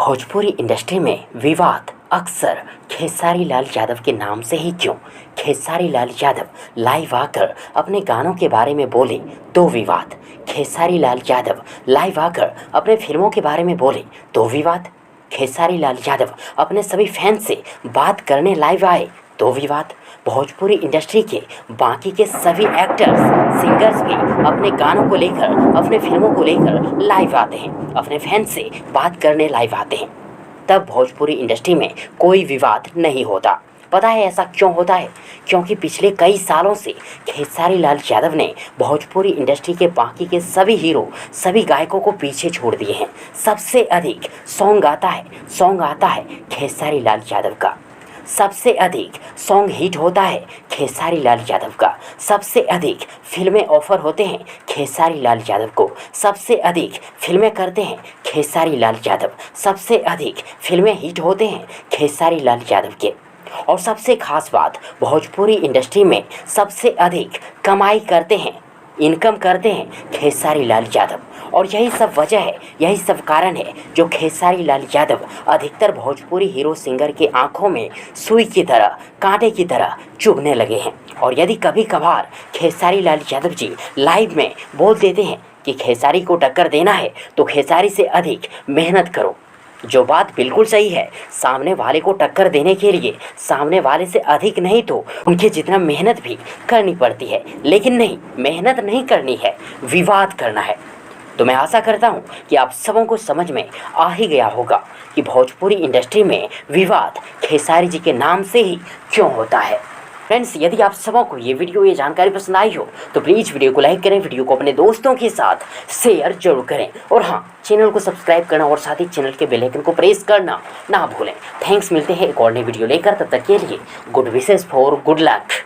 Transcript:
Bhojpuri industry में विवाद अक्सर खेसारी लाल यादव के नाम से ही क्यों? खेसारी लाल यादव लाइव आकर अपने गानों के बारे में बोले तो विवाद। खेसारी लाल यादव लाइव आकर अपने फिल्मों के बारे में बोले तो विवाद। खेसारी लाल यादव अपने सभी फैंस से बात करने लाइव आए तो विवाद। भोजपुरी इंडस्ट्री के बाकी के सभी एक्टर्स सिंगर्स भी अपने गानों को लेकर अपने फिल्मों को लेकर लाइव आते हैं, अपने फैंस से बात करने लाइव आते हैं, तब भोजपुरी इंडस्ट्री में कोई विवाद नहीं होता। पता है ऐसा क्यों होता है? क्योंकि पिछले कई सालों से खेसारी लाल यादव ने भोजपुरी इंडस्ट्री के बाकी के सभी हीरो सभी गायकों को पीछे छोड़ दिए हैं। सबसे अधिक सॉन्ग आता है खेसारी लाल यादव का। सबसे अधिक सॉन्ग हिट होता है खेसारी लाल यादव का। सबसे अधिक फिल्में ऑफर होते हैं खेसारी लाल यादव को। सबसे अधिक फिल्में करते हैं खेसारी लाल यादव। सबसे अधिक फिल्में हिट होते हैं खेसारी लाल यादव के। और सबसे खास बात, भोजपुरी इंडस्ट्री में सबसे अधिक कमाई करते हैं, इनकम करते हैं खेसारी लाल यादव। और यही सब वजह है, यही सब कारण है जो खेसारी लाल यादव अधिकतर भोजपुरी हीरो सिंगर के आंखों में सुई की तरह, कांटे की तरह चुभने लगे हैं। और यदि कभी कभार खेसारी लाल यादव जी लाइव में बोल देते हैं कि खेसारी को टक्कर देना है तो खेसारी से अधिक मेहनत करो, जो बात बिल्कुल सही है। सामने वाले को टक्कर देने के लिए सामने वाले से अधिक नहीं तो उनके जितना मेहनत भी करनी पड़ती है, लेकिन नहीं, मेहनत नहीं करनी है, विवाद करना है। तो मैं आशा करता हूँ कि आप सबों को समझ में आ ही गया होगा कि भोजपुरी इंडस्ट्री में विवाद खेसारी जी के नाम से ही क्यों होता है। फ्रेंड्स, यदि आप सबों को ये जानकारी पसंद आई हो तो प्लीज़ वीडियो को लाइक करें, वीडियो को अपने दोस्तों के साथ शेयर जरूर करें। और हाँ, चैनल को सब्सक्राइब करना और साथ ही चैनल के बेल आइकन को प्रेस करना ना भूलें। थैंक्स, मिलते हैं एक और नई वीडियो लेकर, तब तक के लिए good wishes for good luck.